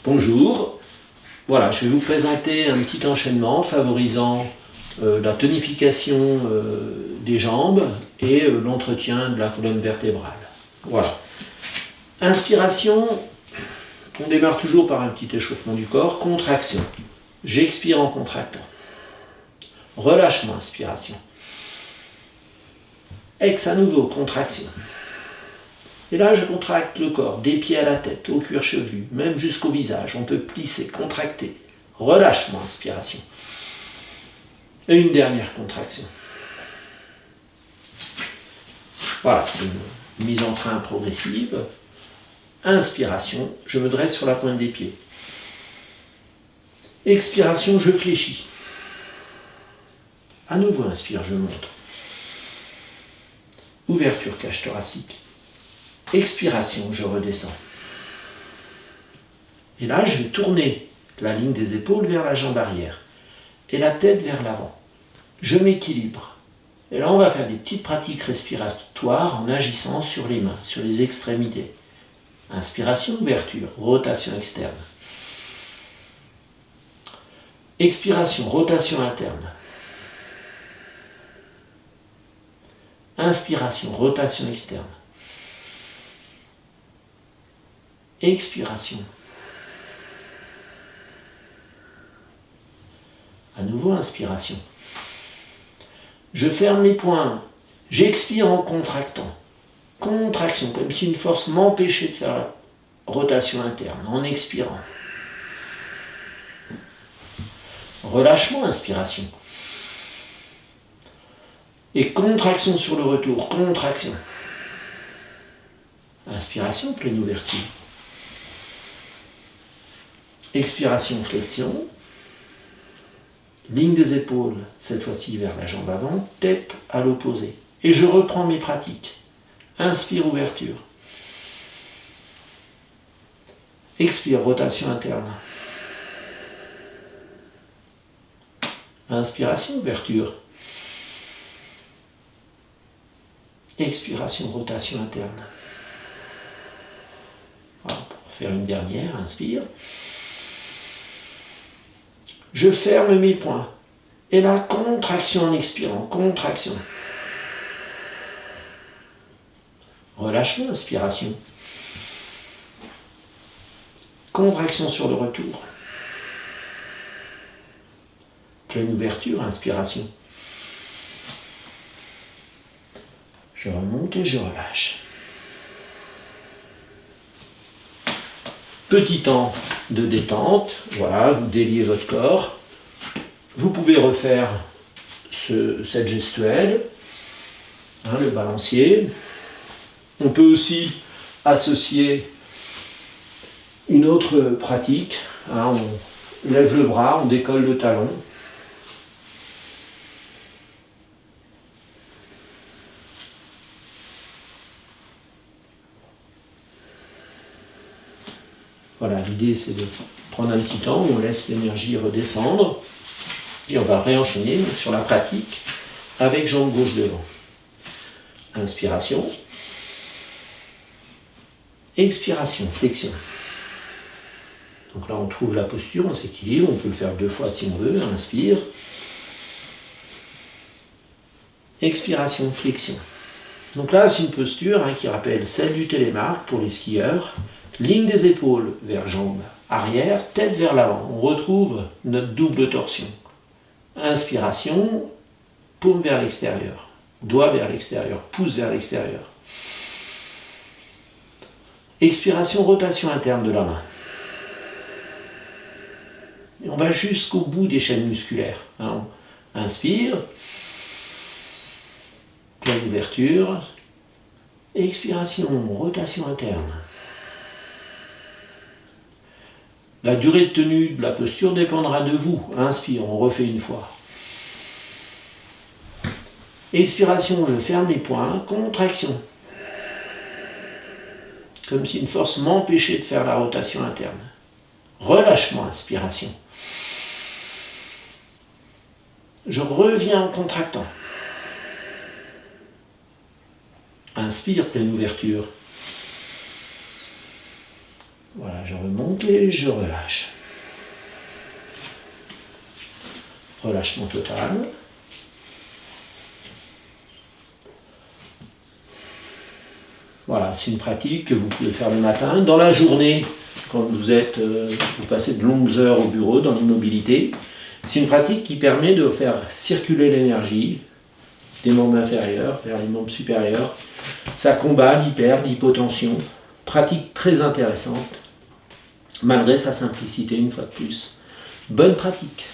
Bonjour, voilà, je vais vous présenter un petit enchaînement favorisant la tonification des jambes et l'entretien de la colonne vertébrale. Voilà. Inspiration, on démarre toujours par un petit échauffement du corps. Contraction, j'expire en contractant. Relâchement, inspiration. Ex à nouveau, contraction. Et là, je contracte le corps, des pieds à la tête, au cuir chevelu, même jusqu'au visage. On peut plisser, contracter. Relâchement, inspiration. Et une dernière contraction. Voilà, c'est une mise en train progressive. Inspiration, je me dresse sur la pointe des pieds. Expiration, je fléchis. À nouveau, inspire, je monte. Ouverture cage thoracique. Expiration, je redescends. Et là, je vais tourner la ligne des épaules vers la jambe arrière et la tête vers l'avant. Je m'équilibre. Et là, on va faire des petites pratiques respiratoires en agissant sur les mains, sur les extrémités. Inspiration, ouverture, rotation externe. Expiration, rotation interne. Inspiration, rotation externe. Expiration. À nouveau, inspiration. Je ferme les poings. J'expire en contractant. Contraction, comme si une force m'empêchait de faire la rotation interne, en expirant. Relâchement, inspiration. Et contraction sur le retour, contraction. Inspiration, pleine ouverture. Expiration, flexion. Ligne des épaules, cette fois-ci vers la jambe avant, tête à l'opposé. Et je reprends mes pratiques. Inspire, ouverture. Expire, rotation interne. Inspiration, ouverture. Expiration, rotation interne. Voilà, pour faire une dernière, inspire. Je ferme mes poings. Et la contraction en expirant, contraction. Relâchement, inspiration. Contraction sur le retour. Pleine ouverture, inspiration. Je remonte et je relâche. Petit temps de détente, voilà, vous déliez votre corps. Vous pouvez refaire cette gestuelle, le balancier. On peut aussi associer une autre pratique. On lève le bras, on décolle le talon. Voilà, l'idée c'est de prendre un petit temps où on laisse l'énergie redescendre. Et on va réenchaîner sur la pratique avec jambe gauche devant. Inspiration. Expiration, flexion. Donc là on trouve la posture, on s'équilibre, on peut le faire 2 fois si on veut. Inspire. Expiration, flexion. Donc là c'est une posture qui rappelle celle du télémark pour les skieurs. Ligne des épaules vers jambe arrière, tête vers l'avant. On retrouve notre double torsion. Inspiration, paume vers l'extérieur, doigt vers l'extérieur, pouce vers l'extérieur. Expiration, rotation interne de la main. Et on va jusqu'au bout des chaînes musculaires. On inspire, pleine ouverture. Expiration, rotation interne. La durée de tenue de la posture dépendra de vous. Inspire, on refait une fois. Expiration, je ferme les poings. Contraction. Comme si une force m'empêchait de faire la rotation interne. Relâchement, inspiration. Je reviens en contractant. Inspire, pleine ouverture. Voilà, je remonte et je relâche. Relâchement total. Voilà, c'est une pratique que vous pouvez faire le matin. Dans la journée, quand vous passez de longues heures au bureau, dans l'immobilité, c'est une pratique qui permet de faire circuler l'énergie des membres inférieurs vers les membres supérieurs. Ça combat l'hypotension. Pratique très intéressante, malgré sa simplicité, une fois de plus. Bonne pratique.